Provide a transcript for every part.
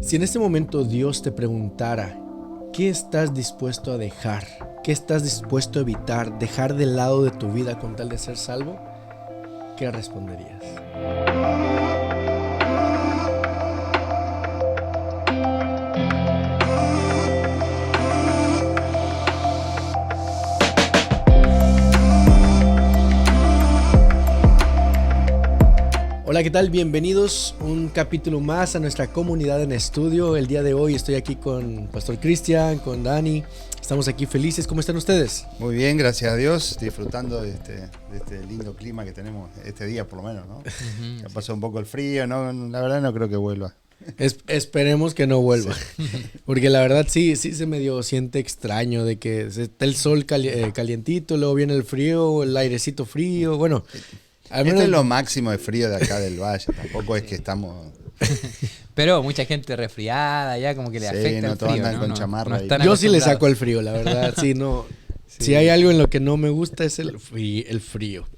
Si en este momento Dios te preguntara, ¿qué estás dispuesto a dejar? ¿Qué estás dispuesto a evitar, dejar de lado de tu vida con tal de ser salvo? ¿Qué responderías? Hola, ¿qué tal? Bienvenidos un capítulo más a nuestra comunidad en estudio. El día de hoy estoy aquí con Pastor Cristian, con Dani. Estamos aquí felices. ¿Cómo están ustedes? Muy bien, gracias a Dios, disfrutando de este lindo clima que tenemos este día por lo menos, ¿no? Ya pasó un poco el frío, ¿no? La verdad no creo que vuelva. Esperemos que no vuelva, Sí. porque la verdad sí se medio siente extraño de que está el sol calientito, luego viene el frío, el airecito frío, bueno. Al menos Esto es lo máximo de frío de acá del valle, tampoco es que estamos... Pero mucha gente resfriada ya como que le afecta no el todos frío, andan ¿no? con chamarra. Yo sí le saco el frío, la verdad, sí, no. Sí. Si hay algo en lo que no me gusta es el frío.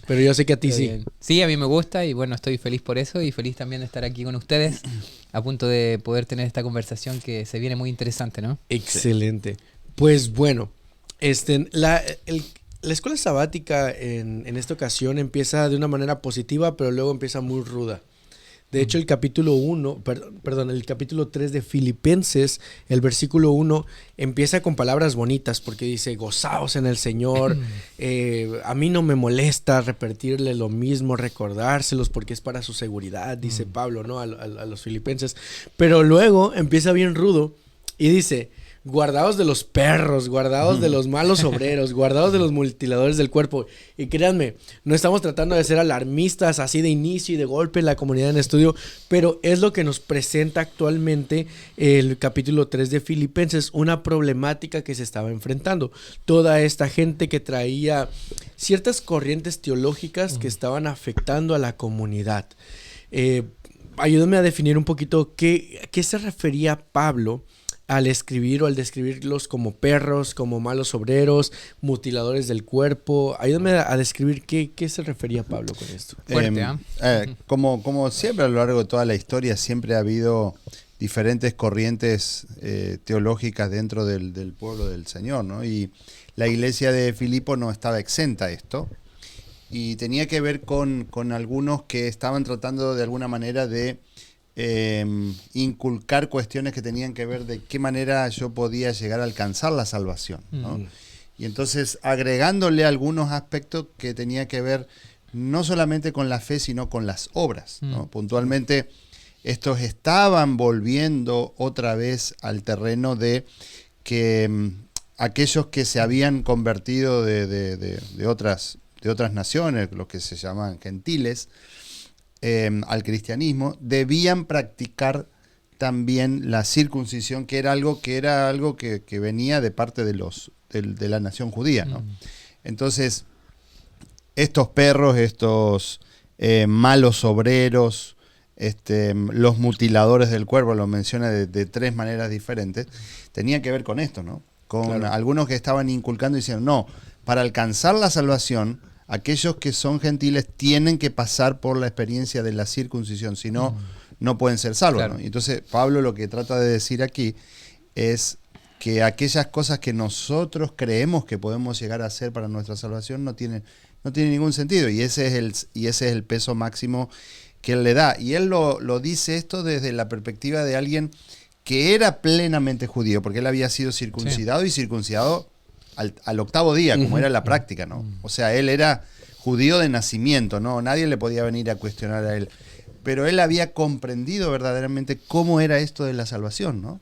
Pero yo sé que a ti sí. Sí, a mí me gusta y bueno, estoy feliz por eso y feliz también de estar aquí con ustedes a punto de poder tener esta conversación que se viene muy interesante, ¿no? Excelente. Pues bueno, la escuela sabática en esta ocasión empieza de una manera positiva, pero luego empieza muy ruda. De hecho, el capítulo 1, el capítulo 3 de Filipenses, el versículo 1, empieza con palabras bonitas porque dice, gozaos en el Señor, a mí no me molesta repetirle lo mismo, recordárselos porque es para su seguridad, dice Pablo, ¿no? a los filipenses. Pero luego empieza bien rudo y dice, guardaos de los perros, guardaos de los malos obreros, guardaos de los mutiladores del cuerpo. Y créanme, no estamos tratando de ser alarmistas así de inicio y de golpe en la comunidad en estudio, pero es lo que nos presenta actualmente el capítulo 3 de Filipenses, una problemática que se estaba enfrentando. Toda esta gente que traía ciertas corrientes teológicas que estaban afectando a la comunidad. Ayúdame a definir un poquito qué se refería Pablo al escribir o al describirlos como perros, como malos obreros, mutiladores del cuerpo. Ayúdame a describir qué se refería Pablo con esto. Fuerte, Como siempre a lo largo de toda la historia, siempre ha habido diferentes corrientes teológicas dentro del pueblo del Señor, ¿no? Y la iglesia de Filipo no estaba exenta a esto. Y tenía que ver con algunos que estaban tratando de alguna manera de inculcar cuestiones que tenían que ver de qué manera yo podía llegar a alcanzar la salvación, ¿no? Y entonces agregándole algunos aspectos que tenía que ver no solamente con la fe, sino con las obras, ¿no? Puntualmente, estos estaban volviendo otra vez al terreno de que aquellos que se habían convertido de otras naciones, los que se llaman gentiles, al cristianismo, debían practicar también la circuncisión, que era algo que venía de parte de la nación judía, ¿no? Entonces, estos perros, estos malos obreros, los mutiladores del cuerpo, lo menciona de tres maneras diferentes, tenían que ver con esto, ¿no? Con algunos que estaban inculcando y diciendo, no, para alcanzar la salvación, aquellos que son gentiles tienen que pasar por la experiencia de la circuncisión, si no, no pueden ser salvos, Claro. ¿no? Y entonces Pablo lo que trata de decir aquí es que aquellas cosas que nosotros creemos que podemos llegar a hacer para nuestra salvación no tienen ningún sentido, y ese es el peso máximo que él le da. Y él lo dice esto desde la perspectiva de alguien que era plenamente judío, porque él había sido circuncidado y circuncidado al octavo día, como era la práctica, ¿no? O sea, él era judío de nacimiento, ¿no? Nadie le podía venir a cuestionar a él. Pero él había comprendido verdaderamente cómo era esto de la salvación, ¿no?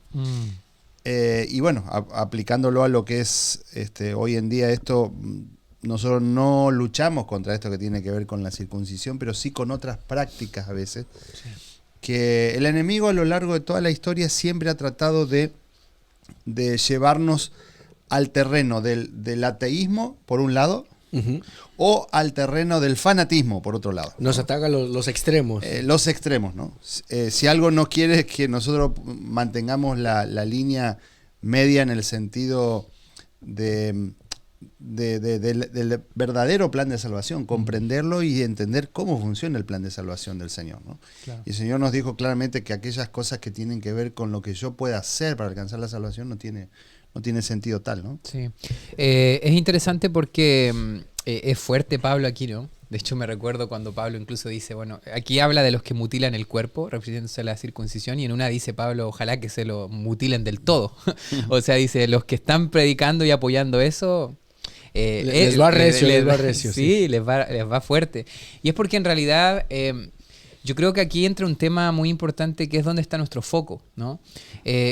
Y bueno, aplicándolo a lo que es hoy en día esto, nosotros no luchamos contra esto que tiene que ver con la circuncisión, pero sí con otras prácticas a veces, que el enemigo a lo largo de toda la historia siempre ha tratado de llevarnos al terreno del ateísmo, por un lado, o al terreno del fanatismo, por otro lado, ¿no? Nos ataca los extremos. Los extremos, ¿no? Si algo no quiere es que nosotros mantengamos la línea media en el sentido de del verdadero plan de salvación, comprenderlo y entender cómo funciona el plan de salvación del Señor, ¿no? Claro. Y el Señor nos dijo claramente que aquellas cosas que tienen que ver con lo que yo pueda hacer para alcanzar la salvación no tiene sentido tal, ¿no? Sí. Es interesante porque es fuerte Pablo aquí, ¿no? De hecho, me recuerdo cuando Pablo incluso dice, bueno, aquí habla de los que mutilan el cuerpo, refiriéndose a la circuncisión, y en una dice Pablo, ojalá que se lo mutilen del todo. O sea, dice, los que están predicando y apoyando eso... les va recio, les va recio. Sí, les va fuerte. Y es porque en realidad... yo creo que aquí entra un tema muy importante que es dónde está nuestro foco, ¿no?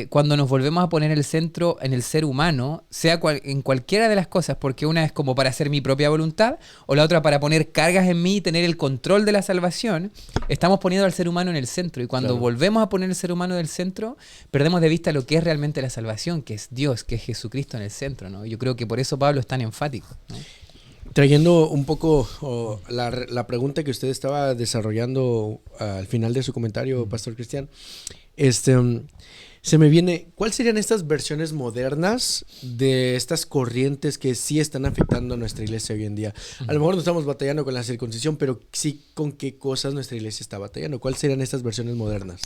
Cuando nos volvemos a poner el centro en el ser humano, sea en cualquiera de las cosas, porque una es como para hacer mi propia voluntad, o la otra para poner cargas en mí y tener el control de la salvación, estamos poniendo al ser humano en el centro. Y cuando volvemos a poner el ser humano en el centro, perdemos de vista lo que es realmente la salvación, que es Dios, que es Jesucristo en el centro, ¿no? Yo creo que por eso Pablo es tan enfático, ¿no? Trayendo un poco la pregunta que usted estaba desarrollando al final de su comentario, Pastor Cristian, se me viene, ¿cuáles serían estas versiones modernas de estas corrientes que sí están afectando a nuestra iglesia hoy en día? A lo mejor no estamos batallando con la circuncisión, pero sí con qué cosas nuestra iglesia está batallando. ¿Cuáles serían estas versiones modernas?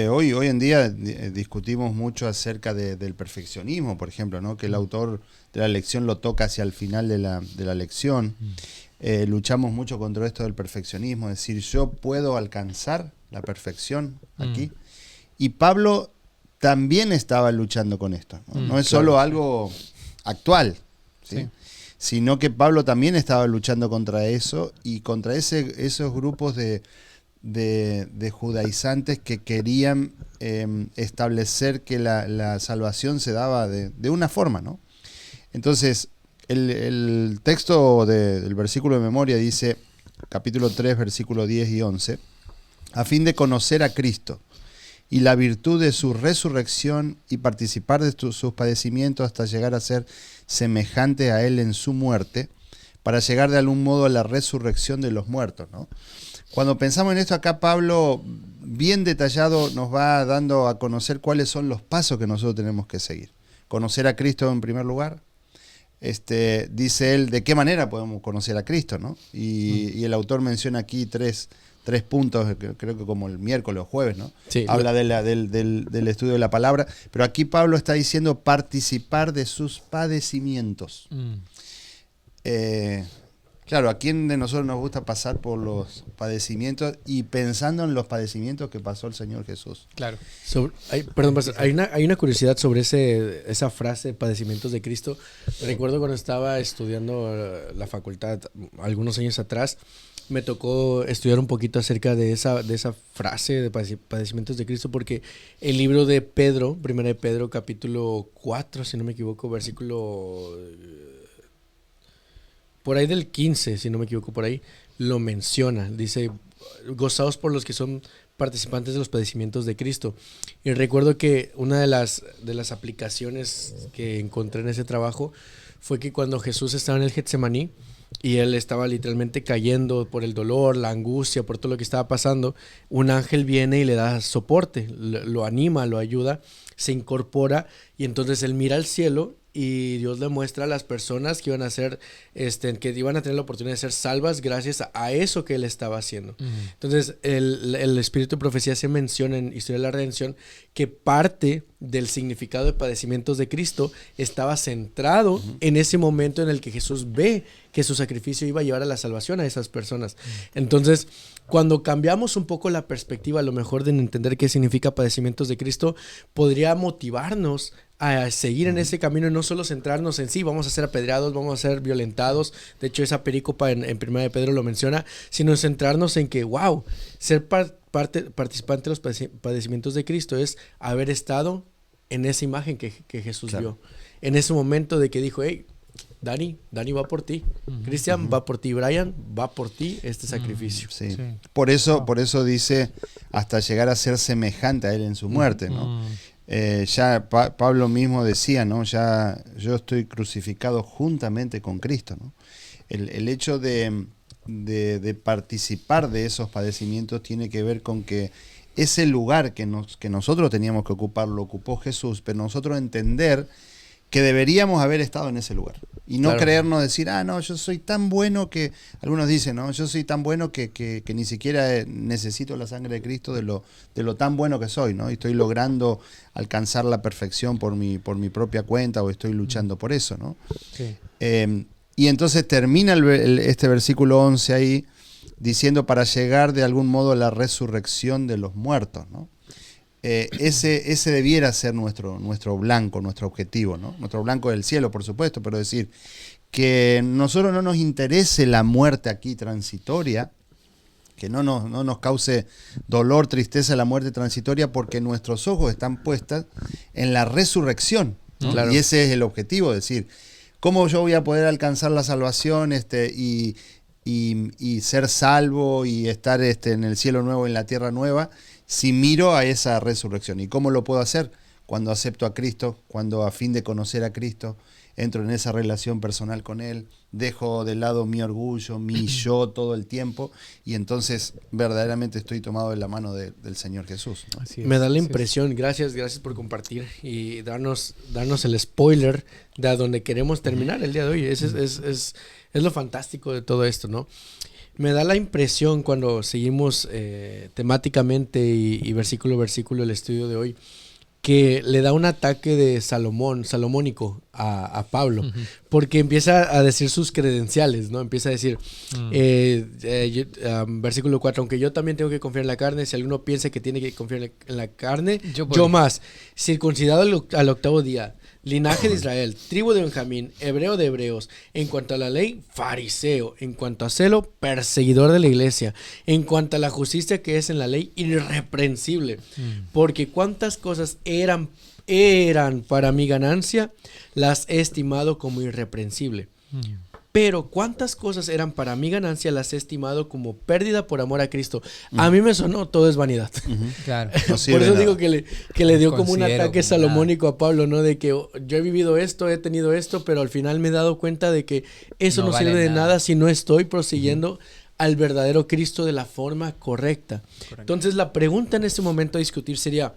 Hoy en día discutimos mucho acerca del perfeccionismo, por ejemplo, ¿no? Que el autor de la lección lo toca hacia el final de la lección. Luchamos mucho contra esto del perfeccionismo, es decir, yo puedo alcanzar la perfección aquí. Y Pablo también estaba luchando con esto, ¿no? No es solo algo actual, ¿sí? Sino que Pablo también estaba luchando contra eso y contra esos grupos de judaizantes que querían establecer que la salvación se daba de una forma, ¿no? Entonces, el texto del versículo de memoria dice, capítulo 3, versículo 10 y 11, a fin de conocer a Cristo y la virtud de su resurrección y participar de sus padecimientos hasta llegar a ser semejante a Él en su muerte, para llegar de algún modo a la resurrección de los muertos, ¿no? Cuando pensamos en esto acá, Pablo, bien detallado, nos va dando a conocer cuáles son los pasos que nosotros tenemos que seguir. Conocer a Cristo en primer lugar. Dice él, ¿de qué manera podemos conocer a Cristo, ¿no? Y el autor menciona aquí tres puntos, creo que como el miércoles o jueves, ¿no? Sí, habla del estudio de la palabra, pero aquí Pablo está diciendo participar de sus padecimientos. Claro, ¿a quién de nosotros nos gusta pasar por los padecimientos y pensando en los padecimientos que pasó el Señor Jesús? Claro. Hay una curiosidad sobre esa frase, padecimientos de Cristo. Recuerdo cuando estaba estudiando la facultad algunos años atrás, me tocó estudiar un poquito acerca de esa frase de padecimientos de Cristo, porque el libro de Pedro, primera de Pedro, capítulo 4, si no me equivoco, versículo por ahí del 15, si no me equivoco, por ahí, lo menciona. Dice, gozaos por los que son participantes de los padecimientos de Cristo. Y recuerdo que una de las aplicaciones que encontré en ese trabajo fue que cuando Jesús estaba en el Getsemaní, y él estaba literalmente cayendo por el dolor, la angustia, por todo lo que estaba pasando, un ángel viene y le da soporte, lo anima, lo ayuda, se incorpora y entonces él mira al cielo y Dios le muestra a las personas que iban a ser, que iban a tener la oportunidad de ser salvas gracias a eso que él estaba haciendo. Entonces el espíritu de profecía se menciona en Historia de la Redención que parte del significado de padecimientos de Cristo estaba centrado en ese momento en el que Jesús ve que su sacrificio iba a llevar a la salvación a esas personas. Entonces, cuando cambiamos un poco la perspectiva, a lo mejor de entender qué significa padecimientos de Cristo, podría motivarnos a seguir en ese camino y no solo centrarnos en sí, vamos a ser apedreados, vamos a ser violentados. De hecho, esa perícopa en Primera de Pedro lo menciona, sino centrarnos en que, wow, ser participante de los padecimientos de Cristo es haber estado en esa imagen que Jesús vio. En ese momento de que dijo, hey, Dani va por ti, Cristian va por ti, Brian va por ti este sacrificio. Sí. Por eso dice hasta llegar a ser semejante a él en su muerte, ¿no? Ya Pablo mismo decía, ¿no? Ya yo estoy crucificado juntamente con Cristo, ¿no? El hecho de participar de esos padecimientos tiene que ver con que ese lugar que nosotros teníamos que ocupar lo ocupó Jesús, pero nosotros entender que deberíamos haber estado en ese lugar. Y no Claro. creernos decir, no, yo soy tan bueno que, algunos dicen, no, yo soy tan bueno que ni siquiera necesito la sangre de Cristo de lo tan bueno que soy, ¿no? Y estoy logrando alcanzar la perfección por mi propia cuenta o estoy luchando por eso, ¿no? Sí. Y entonces termina este versículo 11 ahí diciendo para llegar de algún modo a la resurrección de los muertos, ¿no? Ese debiera ser nuestro blanco, nuestro objetivo, ¿no? Nuestro blanco del cielo, por supuesto, pero decir que nosotros no nos interese la muerte aquí transitoria, que no nos cause dolor, tristeza la muerte transitoria, porque nuestros ojos están puestos en la resurrección, ¿no? Claro. Y ese es el objetivo, es decir, ¿cómo yo voy a poder alcanzar la salvación y ser salvo y estar en el cielo nuevo, en la tierra nueva, si miro a esa resurrección? ¿Y cómo lo puedo hacer? Cuando acepto a Cristo, cuando a fin de conocer a Cristo, entro en esa relación personal con Él, dejo de lado mi orgullo, mi yo todo el tiempo, y entonces verdaderamente estoy tomado de la mano del Señor Jesús, ¿no? Así es, Me da la así es. impresión, gracias por compartir y darnos el spoiler de a donde queremos terminar el día de hoy. Es lo fantástico de todo esto, ¿no? Me da la impresión cuando seguimos temáticamente y versículo a versículo el estudio de hoy, que le da un ataque de salomónico a Pablo, porque empieza a decir sus credenciales, ¿no? Empieza a decir, versículo 4, aunque yo también tengo que confiar en la carne, si alguno piensa que tiene que confiar en la carne, yo más, circuncidado al octavo día, linaje de Israel, tribu de Benjamín, hebreo de hebreos, en cuanto a la ley, fariseo, en cuanto a celo, perseguidor de la iglesia, en cuanto a la justicia que es en la ley, irreprensible, porque cuántas cosas eran para mi ganancia, las he estimado como irreprensible. Pero cuántas cosas eran para mi ganancia, las he estimado como pérdida por amor a Cristo. A mí me sonó, todo es vanidad. Claro. No Por sirve eso nada. digo que le dio como un Considero ataque como salomónico a Pablo, ¿no? De que yo he vivido esto, he tenido esto, pero al final me he dado cuenta de que eso No no vale sirve de nada. nada si no estoy prosiguiendo al verdadero Cristo de la forma correcta. Entonces la pregunta en este momento a discutir sería,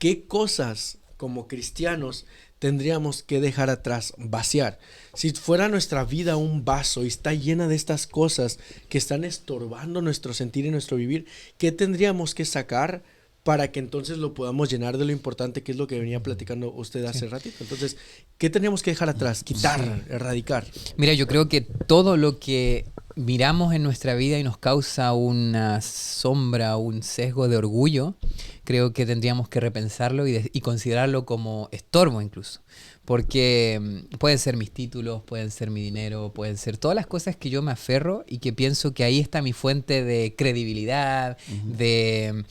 ¿qué cosas como cristianos tendríamos que dejar atrás, vaciar? Si fuera nuestra vida un vaso y está llena de estas cosas que están estorbando nuestro sentir y nuestro vivir, ¿qué tendríamos que sacar para que entonces lo podamos llenar de lo importante, que es lo que venía platicando usted hace ratito? Entonces, ¿qué tendríamos que dejar atrás? Quitar, erradicar. Mira, yo creo que todo lo que miramos en nuestra vida y nos causa una sombra, un sesgo de orgullo, creo que tendríamos que repensarlo y considerarlo como estorbo incluso. Porque pueden ser mis títulos, pueden ser mi dinero, pueden ser todas las cosas que yo me aferro y que pienso que ahí está mi fuente de credibilidad, de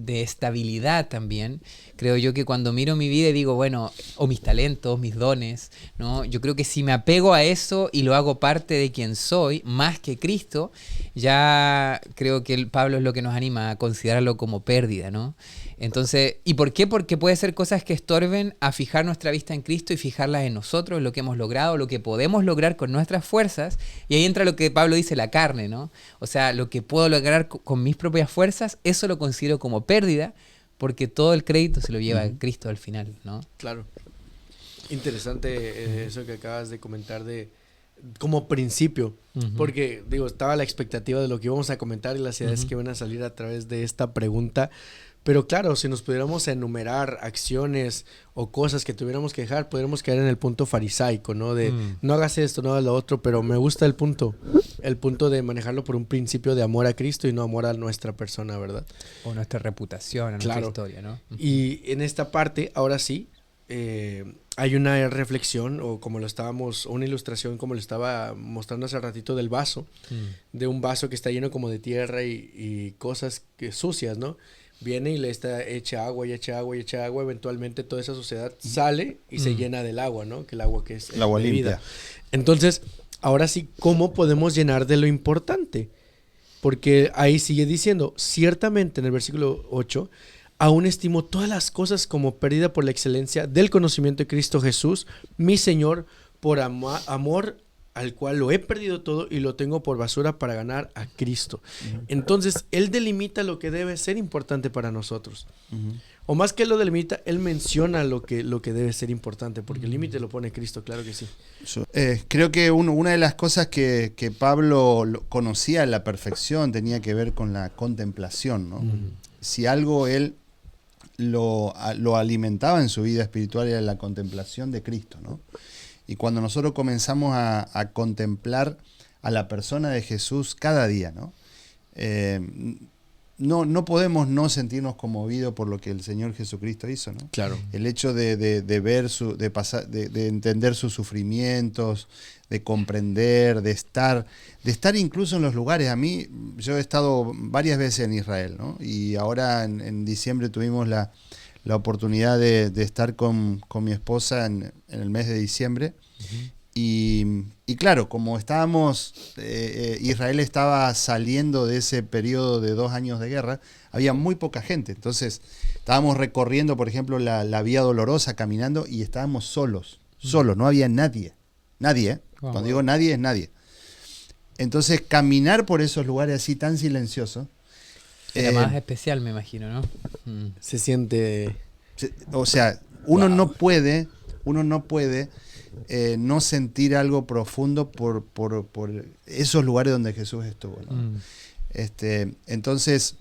estabilidad también. Creo yo que cuando miro mi vida y digo, bueno, o mis talentos, mis dones, ¿no? Yo creo que si me apego a eso y lo hago parte de quien soy, más que Cristo, ya creo que Pablo es lo que nos anima a considerarlo como pérdida, ¿no? Entonces, ¿y por qué? Porque puede ser cosas que estorben a fijar nuestra vista en Cristo y fijarlas en nosotros, en lo que hemos logrado, lo que podemos lograr con nuestras fuerzas. Y ahí entra lo que Pablo dice, la carne, ¿no? O sea, lo que puedo lograr con mis propias fuerzas, eso lo considero como pérdida, porque todo el crédito se lo lleva Cristo al final, ¿no? Claro. Interesante eso que acabas de comentar como principio, porque digo, estaba la expectativa de lo que íbamos a comentar y las ideas que van a salir a través de esta pregunta. Pero claro, si nos pudiéramos enumerar acciones o cosas que tuviéramos que dejar, podríamos caer en el punto farisaico, ¿no? De no hagas esto, no hagas lo otro, pero me gusta el punto de manejarlo por un principio de amor a Cristo y no amor a nuestra persona, ¿verdad? O nuestra reputación, a nuestra historia, ¿no? Y en esta parte, ahora sí, hay una reflexión una ilustración como lo estaba mostrando hace ratito del vaso, de un vaso que está lleno como de tierra y cosas sucias, ¿no? Viene y le echa agua y echa agua y echa agua, eventualmente toda esa suciedad sale y se llena del agua, ¿no? Que el agua que es el agua limpia. Entonces, ahora sí, ¿cómo podemos llenar de lo importante? Porque ahí sigue diciendo, ciertamente en el versículo 8, aún estimo todas las cosas como pérdida por la excelencia del conocimiento de Cristo Jesús, mi Señor, por amor al cual lo he perdido todo y lo tengo por basura para ganar a Cristo. Entonces, Él delimita lo que debe ser importante para nosotros. O más que Él lo delimita, Él menciona lo que debe ser importante, porque el límite lo pone Cristo, claro que sí. Creo que una de las cosas que Pablo conocía a la perfección tenía que ver con la contemplación, ¿no? Si algo él lo alimentaba en su vida espiritual era la contemplación de Cristo, ¿no? Y cuando nosotros comenzamos a contemplar a la persona de Jesús cada día, ¿no? No podemos no sentirnos conmovidos por lo que el Señor Jesucristo hizo, ¿no? Claro. El hecho de ver de entender sus sufrimientos, de comprender, de estar incluso en los lugares. Yo he estado varias veces en Israel, ¿no? Y ahora en diciembre tuvimos la oportunidad de estar con mi esposa en el mes de diciembre. Y claro, como Israel estaba saliendo de ese periodo de 2 años de guerra, había muy poca gente. Entonces estábamos recorriendo, por ejemplo, la Vía Dolorosa, caminando, y estábamos solos, no había nadie. Nadie, ¿eh? Cuando digo nadie, es nadie. Entonces caminar por esos lugares así tan silenciosos. Era más especial, me imagino, ¿no? Se siente... O sea, uno no puede no sentir algo profundo por esos lugares donde Jesús estuvo, ¿no? Entonces,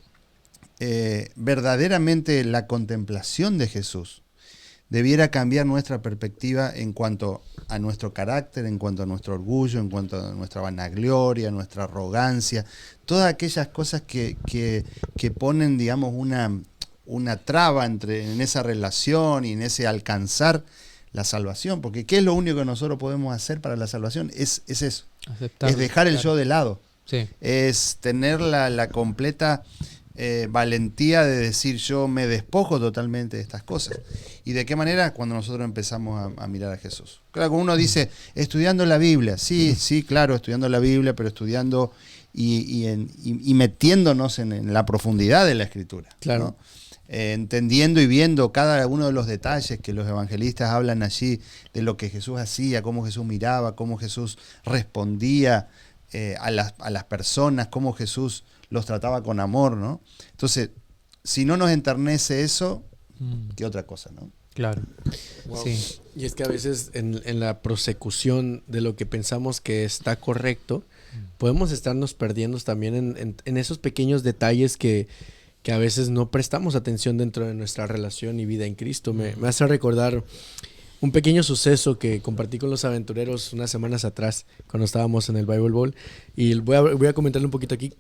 verdaderamente la contemplación de Jesús debiera cambiar nuestra perspectiva en cuanto a nuestro carácter, en cuanto a nuestro orgullo, en cuanto a nuestra vanagloria, nuestra arrogancia, todas aquellas cosas que ponen, digamos, una traba en esa relación y en ese alcanzar la salvación. Porque ¿qué es lo único que nosotros podemos hacer para la salvación? Es eso. Es dejar el yo de lado. Sí. Es tener la completa valentía de decir, yo me despojo totalmente de estas cosas. ¿Y de qué manera? Cuando nosotros empezamos a mirar a Jesús. Claro, como uno dice, estudiando la Biblia. Sí, claro, estudiando la Biblia, pero estudiando y metiéndonos en la profundidad de la Escritura. Claro. ¿no? Entendiendo y viendo cada uno de los detalles que los evangelistas hablan allí, de lo que Jesús hacía, cómo Jesús miraba, cómo Jesús respondía a las personas, cómo Jesús los trataba con amor, ¿no? Entonces, si no nos enternece eso, ¿qué otra cosa, no? Claro. Wow. Sí. Y es que a veces en la prosecución de lo que pensamos que está correcto, podemos estarnos perdiendo también en esos pequeños detalles que a veces no prestamos atención dentro de nuestra relación y vida en Cristo. Me hace recordar un pequeño suceso que compartí con los aventureros unas semanas atrás, cuando estábamos en el Bible Bowl, y voy a comentarle un poquito aquí.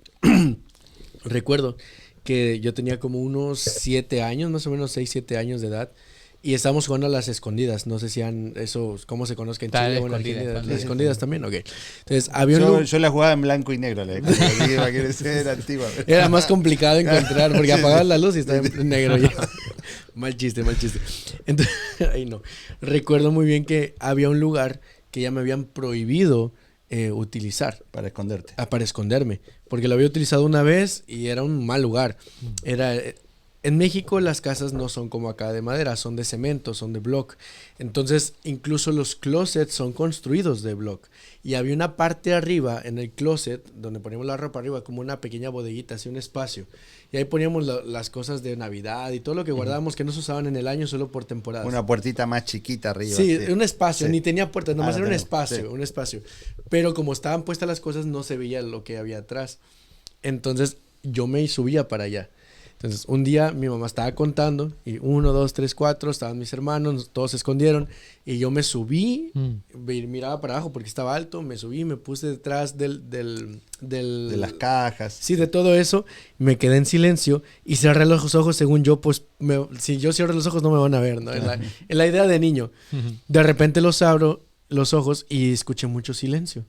Recuerdo que yo tenía como unos 7 años, más o menos 6, 7 años de edad, y estábamos jugando a las escondidas. No sé si eso, cómo se conozca en Chile o en Argentina. Las escondidas también, ok. Entonces, yo la jugaba en blanco y negro, era antigua. Era más complicado encontrar, porque apagabas la luz y estaba en negro ya. Mal chiste. Entonces, ahí no. Recuerdo muy bien que había un lugar que ya me habían prohibido utilizar. Para esconderte. Para esconderme. Porque lo había utilizado una vez y era un mal lugar. En México las casas no son como acá de madera, son de cemento, son de block. Entonces, incluso los closets son construidos de block. Y había una parte arriba en el closet, donde poníamos la ropa arriba, como una pequeña bodeguita, así un espacio. Y ahí poníamos las cosas de Navidad y todo lo que guardábamos que no se usaban en el año solo por temporadas. Una puertita más chiquita arriba. Sí, un espacio, ni tenía puertas, nomás era un espacio. Pero como estaban puestas las cosas, no se veía lo que había atrás. Entonces, yo me subía para allá. Entonces, un día mi mamá estaba contando y 1, 2, 3, 4, estaban mis hermanos, todos se escondieron y yo me subí, miraba para abajo porque estaba alto, me subí, me puse detrás de las cajas. Sí, de todo eso, me quedé en silencio y cerré los ojos, según yo, pues, si yo cierro los ojos no me van a ver, ¿no? En la idea de niño. De repente los abro, los ojos, y escuché mucho silencio.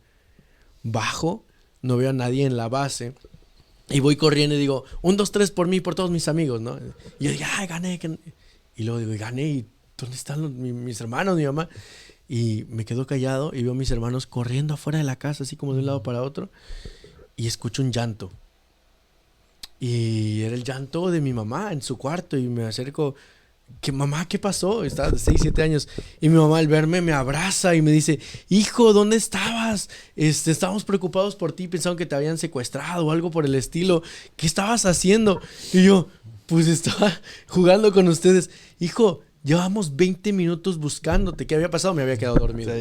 Bajo, no veo a nadie en la base. Y voy corriendo y digo, 1, 2, 3 por mí, por todos mis amigos, ¿no? Y yo digo, ¡ay, gané! Y luego digo, gané, ¿y dónde están mis hermanos, mi mamá? Y me quedo callado y veo a mis hermanos corriendo afuera de la casa, así como de un lado para otro. Y escucho un llanto. Y era el llanto de mi mamá en su cuarto. Y me acerco, mamá, ¿qué pasó? Estaba de 6, 7 años. Y mi mamá al verme me abraza y me dice, hijo, ¿dónde estabas? Estábamos preocupados por ti, pensaban que te habían secuestrado o algo por el estilo. ¿Qué estabas haciendo? Y yo, pues estaba jugando con ustedes. Hijo, llevamos 20 minutos buscándote. ¿Qué había pasado? Me había quedado dormido.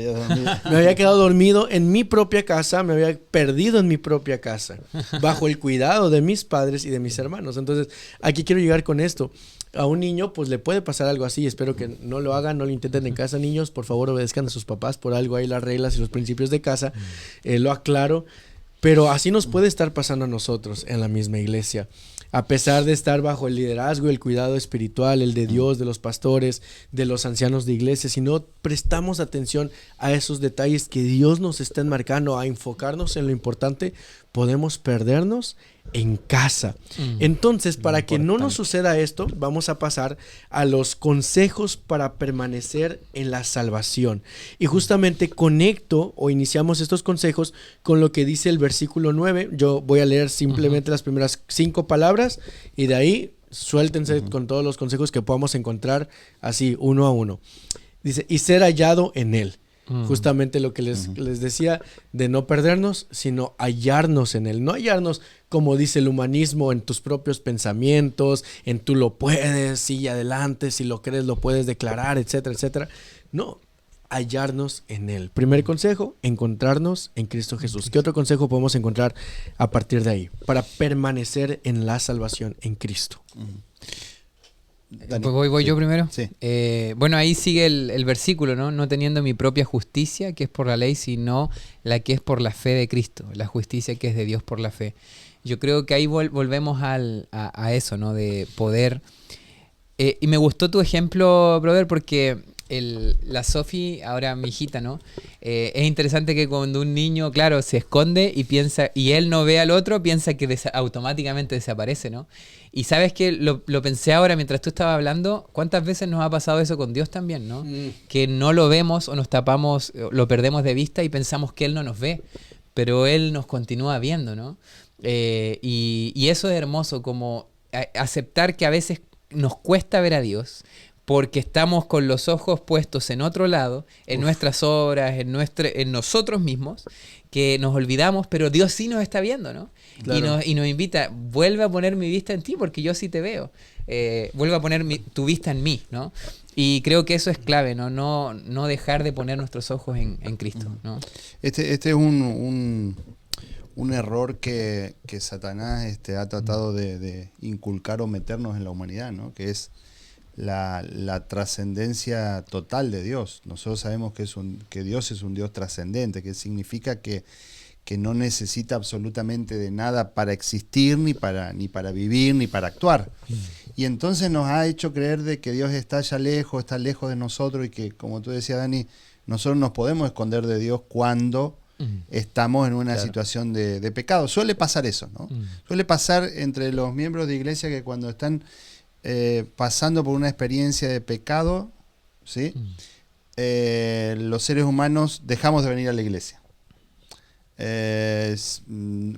Me había quedado dormido en mi propia casa, me había perdido en mi propia casa, bajo el cuidado de mis padres y de mis hermanos. Entonces, aquí quiero llegar con esto. A un niño, pues le puede pasar algo así. Espero que no lo hagan, no lo intenten en casa, niños. Por favor, obedezcan a sus papás. Por algo hay las reglas y los principios de casa. Lo aclaro. Pero así nos puede estar pasando a nosotros en la misma iglesia. A pesar de estar bajo el liderazgo y el cuidado espiritual, el de Dios, de los pastores, de los ancianos de iglesia, si no prestamos atención a esos detalles que Dios nos está enmarcando, a enfocarnos en lo importante, podemos perdernos en casa. Entonces, para que no nos suceda esto, vamos a pasar a los consejos para permanecer en la salvación. Y justamente conecto o iniciamos estos consejos con lo que dice el versículo 9. Yo voy a leer simplemente las primeras 5 palabras y de ahí suéltense con todos los consejos que podamos encontrar así, uno a uno. Dice, y ser hallado en él. Justamente lo que les decía, de no perdernos, sino hallarnos en él. No hallarnos, como dice el humanismo, en tus propios pensamientos, en tú lo puedes, sigue adelante, si lo crees lo puedes declarar, etcétera, etcétera. No, hallarnos en él. Primer consejo, encontrarnos en Cristo Jesús. ¿Qué otro consejo podemos encontrar a partir de ahí? Para permanecer en la salvación en Cristo. Pues voy yo primero. Sí. Bueno, ahí sigue el versículo, ¿no? No teniendo mi propia justicia, que es por la ley, sino la que es por la fe de Cristo, la justicia que es de Dios por la fe. Yo creo que ahí volvemos a eso, ¿no? De poder... y me gustó tu ejemplo, brother, porque la Sofi, ahora mi hijita, ¿no? Es interesante que cuando un niño, claro, se esconde y piensa, y él no ve al otro, piensa que automáticamente desaparece, ¿no? Y sabes que lo pensé ahora mientras tú estabas hablando, ¿cuántas veces nos ha pasado eso con Dios también, ¿no? Que no lo vemos o nos tapamos, lo perdemos de vista y pensamos que Él no nos ve, pero Él nos continúa viendo, ¿no? Y eso es hermoso, como aceptar que a veces nos cuesta ver a Dios, porque estamos con los ojos puestos en otro lado, en nuestras obras, en nosotros mismos, que nos olvidamos, pero Dios sí nos está viendo, ¿no? Claro. Y nos invita, vuelve a poner mi vista en ti, porque yo sí te veo. Vuelve a poner tu vista en mí, ¿no? Y creo que eso es clave, ¿no? No dejar de poner nuestros ojos en Cristo, ¿no? Este es un error que Satanás ha tratado de inculcar o meternos en la humanidad, ¿no? Que es la trascendencia total de Dios. Nosotros sabemos que Dios es un Dios trascendente, que significa que no necesita absolutamente de nada para existir, ni para vivir, ni para actuar. Y entonces nos ha hecho creer de que Dios está allá lejos, está lejos de nosotros, y que, como tú decías, Dani, nosotros nos podemos esconder de Dios cuando estamos en una situación de pecado. Suele pasar eso, ¿no? Suele pasar entre los miembros de iglesia que cuando están pasando por una experiencia de pecado, ¿sí? Los seres humanos dejamos de venir a la iglesia.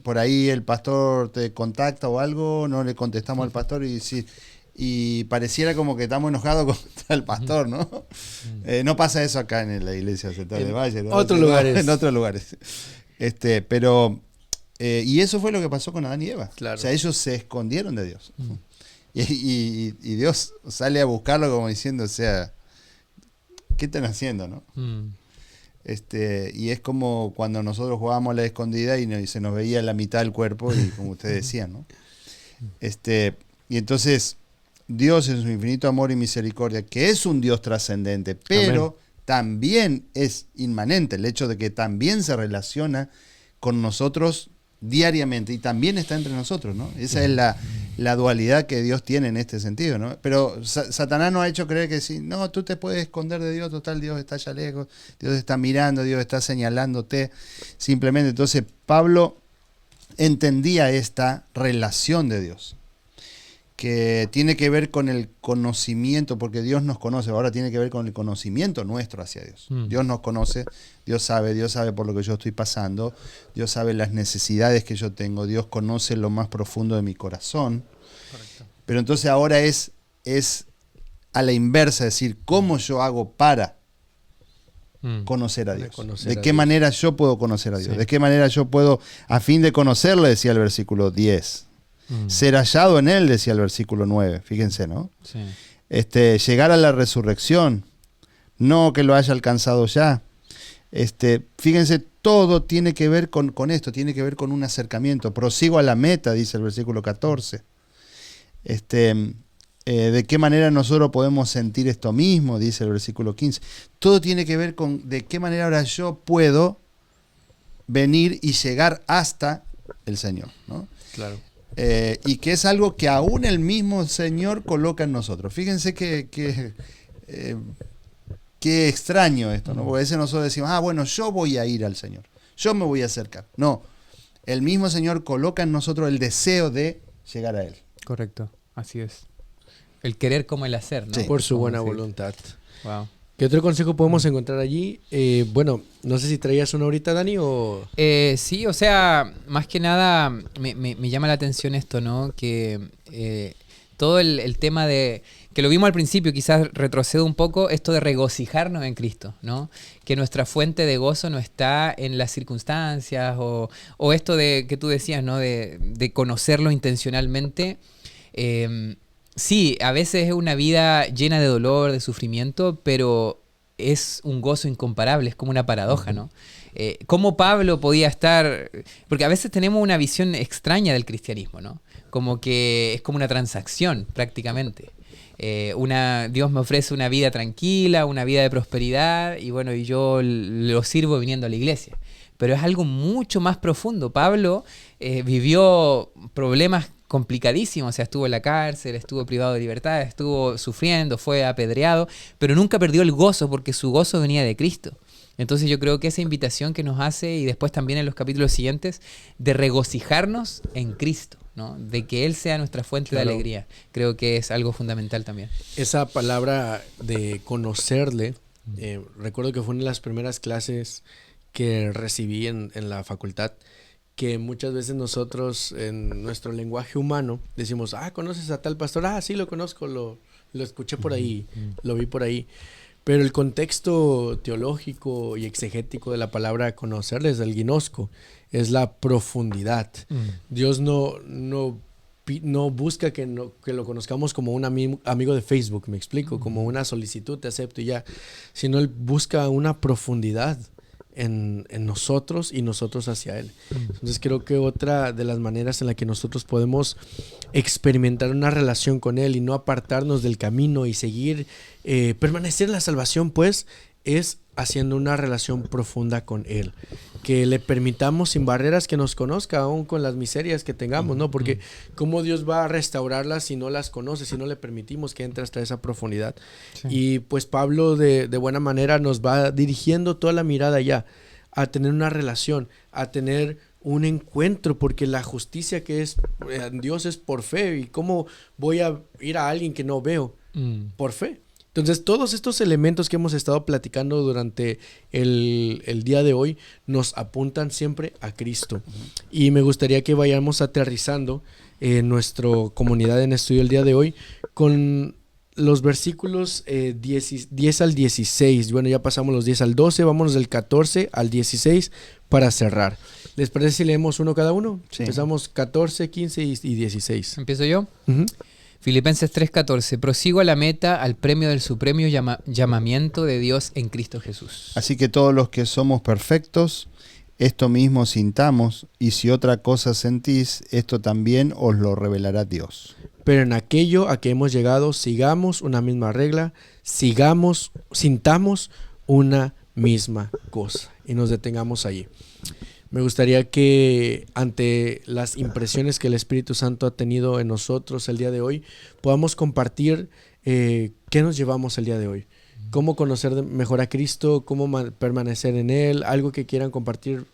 Por ahí el pastor te contacta o algo, no le contestamos al pastor y pareciera como que estamos enojados contra el pastor, ¿no? No pasa eso acá en la iglesia Central de Valle, ¿no? Otros lugares. En otros lugares. Pero y eso fue lo que pasó con Adán y Eva. Claro. O sea, ellos se escondieron de Dios. Y Dios sale a buscarlo como diciendo, o sea, ¿qué están haciendo, no? Y es como cuando nosotros jugábamos a la escondida y se nos veía la mitad del cuerpo, y como ustedes decían, ¿no? Y entonces Dios en su infinito amor y misericordia, que es un Dios trascendente, pero Amén. También es inmanente, el hecho de que también se relaciona con nosotros diariamente y también está entre nosotros, ¿no? Esa es la dualidad que Dios tiene en este sentido, ¿no? Pero Satanás nos ha hecho creer que sí, no, tú te puedes esconder de Dios, total, Dios está allá lejos, Dios está mirando, Dios está señalándote, simplemente. Entonces Pablo entendía esta relación de Dios, que tiene que ver con el conocimiento, porque Dios nos conoce, ahora tiene que ver con el conocimiento nuestro hacia Dios. Dios nos conoce, Dios sabe por lo que yo estoy pasando, Dios sabe las necesidades que yo tengo, Dios conoce lo más profundo de mi corazón. Correcto. Pero entonces ahora es a la inversa, es decir, cómo yo hago para conocer a Dios. ¿De qué manera yo puedo conocer a Dios? Sí. ¿De qué manera yo puedo, a fin de conocerle, decía el versículo 10, ser hallado en Él, decía el versículo 9, fíjense, ¿no? Sí. Llegar a la resurrección, no que lo haya alcanzado ya. Fíjense, todo tiene que ver con esto, tiene que ver con un acercamiento. Prosigo a la meta, dice el versículo 14. De qué manera nosotros podemos sentir esto mismo, dice el versículo 15. Todo tiene que ver con de qué manera ahora yo puedo venir y llegar hasta el Señor, ¿no? Claro. Y que es algo que aún el mismo Señor coloca en nosotros. Fíjense qué extraño esto, ¿no? Porque a veces nosotros decimos, bueno, yo voy a ir al Señor, yo me voy a acercar. No, el mismo Señor coloca en nosotros el deseo de llegar a Él. Correcto, así es. El querer como el hacer, ¿no? Sí. Por su Como buena decir. voluntad. Wow. ¿Qué otro consejo podemos encontrar allí? Bueno, no sé si traías uno ahorita, Dani, o... Sí, o sea, más que nada me llama la atención esto, ¿no? Que todo el tema de, que lo vimos al principio, quizás retrocedo un poco, esto de regocijarnos en Cristo, ¿no? Que nuestra fuente de gozo no está en las circunstancias o esto de que tú decías, ¿no? De conocerlo intencionalmente. Sí, a veces es una vida llena de dolor, de sufrimiento, pero es un gozo incomparable, es como una paradoja, ¿no? ¿Cómo Pablo podía estar...? Porque a veces tenemos una visión extraña del cristianismo, ¿no? Como que es como una transacción, prácticamente. Dios me ofrece una vida tranquila, una vida de prosperidad, y bueno, y yo lo sirvo viniendo a la iglesia. Pero es algo mucho más profundo. Pablo vivió problemas complicadísimo, o sea, estuvo en la cárcel, estuvo privado de libertad, estuvo sufriendo, fue apedreado, pero nunca perdió el gozo porque su gozo venía de Cristo. Entonces yo creo que esa invitación que nos hace, y después también en los capítulos siguientes, de regocijarnos en Cristo, ¿no? De que Él sea nuestra fuente Claro. de alegría, creo que es algo fundamental también. Esa palabra de conocerle, recuerdo que fue una de las primeras clases que recibí en la facultad, que muchas veces nosotros en nuestro lenguaje humano decimos, ¿conoces a tal pastor? Sí, lo conozco, lo escuché por ahí, lo vi por ahí. Pero el contexto teológico y exegético de la palabra conocerle es el ginosco, es la profundidad. Dios no busca que lo conozcamos como un amigo de Facebook, me explico, como una solicitud, te acepto y ya, sino Él busca una profundidad en nosotros y nosotros hacia Él. Entonces creo que otra de las maneras en la que nosotros podemos experimentar una relación con Él y no apartarnos del camino y seguir, permanecer en la salvación, pues, es haciendo una relación profunda con Él. Que le permitamos sin barreras que nos conozca, aún con las miserias que tengamos, ¿no? Porque ¿cómo Dios va a restaurarlas si no las conoce, si no le permitimos que entre hasta esa profundidad? Sí. Y pues Pablo de buena manera nos va dirigiendo toda la mirada ya a tener una relación, a tener un encuentro, porque la justicia que es Dios es por fe. ¿Y cómo voy a ir a alguien que no veo? Por fe. Entonces, todos estos elementos que hemos estado platicando durante el día de hoy nos apuntan siempre a Cristo. Y me gustaría que vayamos aterrizando en nuestra comunidad en estudio el día de hoy con los versículos 10 al 16. Bueno, ya pasamos los 10 al 12, vámonos del 14 al 16 para cerrar. ¿Les parece si leemos uno cada uno? Sí. Empezamos 14, 15 y 16. ¿Empiezo yo? Uh-huh. Filipenses 3:14. Prosigo a la meta, al premio del supremo llamamiento de Dios en Cristo Jesús. Así que todos los que somos perfectos, esto mismo sintamos, y si otra cosa sentís, esto también os lo revelará Dios. Pero en aquello a que hemos llegado, sigamos una misma regla, sintamos una misma cosa. Y nos detengamos allí. Me gustaría que ante las impresiones que el Espíritu Santo ha tenido en nosotros el día de hoy, podamos compartir qué nos llevamos el día de hoy. Cómo conocer mejor a Cristo, cómo permanecer en Él, algo que quieran compartir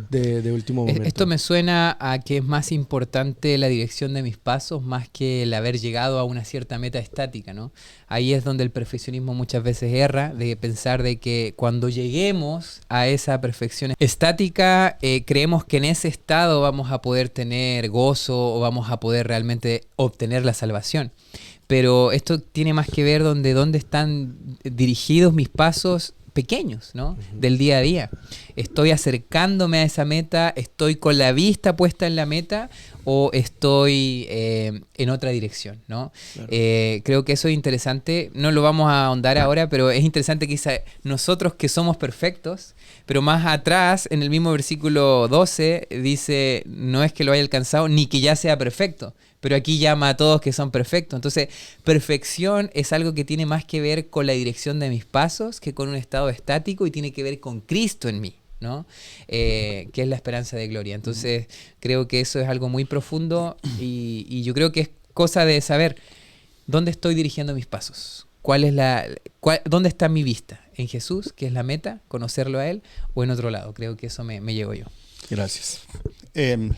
de último momento. Esto me suena a que es más importante la dirección de mis pasos más que el haber llegado a una cierta meta estática, ¿no? Ahí es donde el perfeccionismo muchas veces erra, de pensar de que cuando lleguemos a esa perfección estática, creemos que en ese estado vamos a poder tener gozo o vamos a poder realmente obtener la salvación. pero esto tiene más que ver dónde están dirigidos mis pasos pequeños, ¿no? Del día a día. ¿Estoy acercándome a esa meta? ¿Estoy con la vista puesta en la meta? ¿O estoy en otra dirección, ¿no? Claro. Creo que eso es interesante. No lo vamos a ahondar ahora, pero es interesante que nosotros que somos perfectos, pero más atrás, en el mismo versículo 12, dice, no es que lo haya alcanzado, ni que ya sea perfecto. Pero aquí llama a todos que son perfectos. Entonces, perfección es algo que tiene más que ver con la dirección de mis pasos que con un estado estático, y tiene que ver con Cristo en mí, ¿no? Que es la esperanza de gloria. Entonces, creo que eso es algo muy profundo, y yo creo que es cosa de saber dónde estoy dirigiendo mis pasos. ¿Dónde está mi vista? ¿En Jesús, que es la meta, conocerlo a Él, o en otro lado? Creo que eso me llevo yo. Gracias.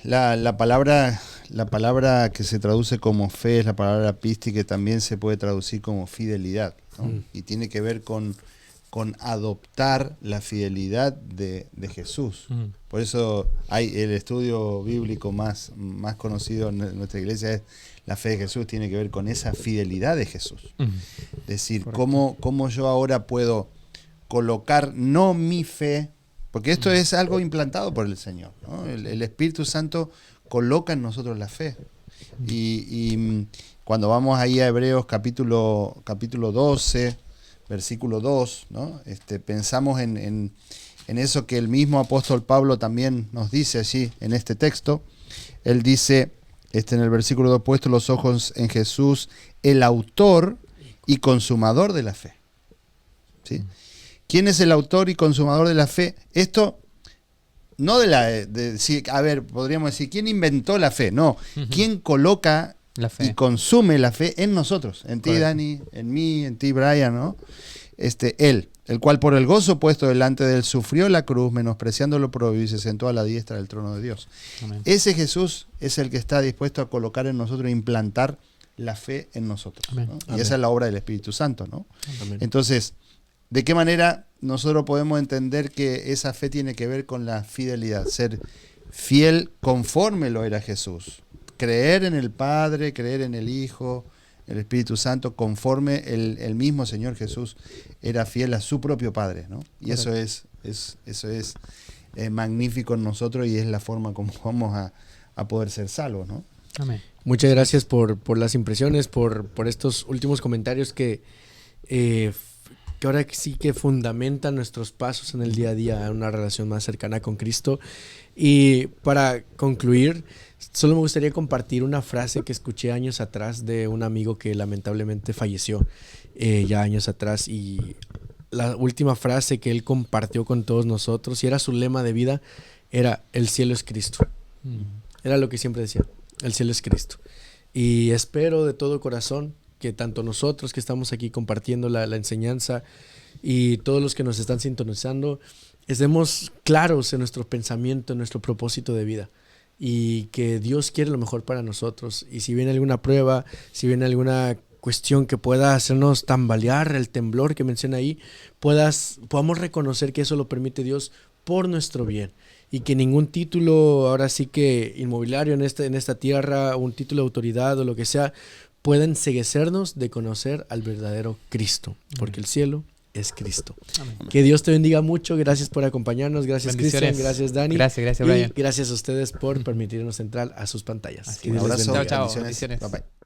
La palabra que se traduce como fe es la palabra pisti, que también se puede traducir como fidelidad, ¿no? Y tiene que ver con adoptar la fidelidad de Jesús. Por eso hay el estudio bíblico más conocido en nuestra iglesia, es la fe de Jesús, tiene que ver con esa fidelidad de Jesús. Es decir, cómo yo ahora puedo colocar no mi fe, porque esto es algo implantado por el Señor, ¿no? El Espíritu Santo coloca en nosotros la fe. Y cuando vamos ahí a Hebreos capítulo 12, versículo 2, ¿no? Pensamos en eso que el mismo apóstol Pablo también nos dice allí en este texto. Él dice en el versículo 2, puesto los ojos en Jesús, el autor y consumador de la fe. ¿Sí? ¿Quién es el autor y consumador de la fe? Esto no podríamos decir, ¿quién inventó la fe? No, ¿quién coloca la fe y consume la fe en nosotros? En ti, Dani, en mí, en ti, Brian, ¿no? Él, el cual por el gozo puesto delante de él sufrió la cruz, menospreciando lo propio, y se sentó a la diestra del trono de Dios. Amén. Ese Jesús es el que está dispuesto a colocar en nosotros, implantar la fe en nosotros, ¿no? Y esa es la obra del Espíritu Santo, ¿no? Amén. Entonces, ¿de qué manera nosotros podemos entender que esa fe tiene que ver con la fidelidad? Ser fiel conforme lo era Jesús. Creer en el Padre, creer en el Hijo, el Espíritu Santo, conforme el mismo Señor Jesús era fiel a su propio Padre, ¿no? Y eso es magnífico en nosotros, y es la forma como vamos a poder ser salvos, ¿no? Amén. Muchas gracias por las impresiones, por estos últimos comentarios que ahora sí que fundamentan nuestros pasos en el día a día a una relación más cercana con Cristo. Y para concluir, solo me gustaría compartir una frase que escuché años atrás de un amigo que lamentablemente falleció ya años atrás, y la última frase que él compartió con todos nosotros, y era su lema de vida, era: el cielo es Cristo. Era lo que siempre decía: el cielo es Cristo. Y espero de todo corazón que tanto nosotros que estamos aquí compartiendo la enseñanza, y todos los que nos están sintonizando, estemos claros en nuestro pensamiento, en nuestro propósito de vida, y que Dios quiere lo mejor para nosotros. Y si viene alguna prueba, si viene alguna cuestión que pueda hacernos tambalear, el temblor que menciona ahí, podamos reconocer que eso lo permite Dios por nuestro bien, y que ningún título, ahora sí que inmobiliario en esta tierra, un título de autoridad o lo que sea, pueda enceguecernos de conocer al verdadero Cristo, porque el cielo es Cristo. Amén. Que Dios te bendiga mucho. Gracias por acompañarnos. Gracias, Cristian. Gracias, Dani. Gracias, Brian. Y gracias a ustedes por permitirnos entrar a sus pantallas. Un abrazo. Chao. Bendiciones. Bye, bye.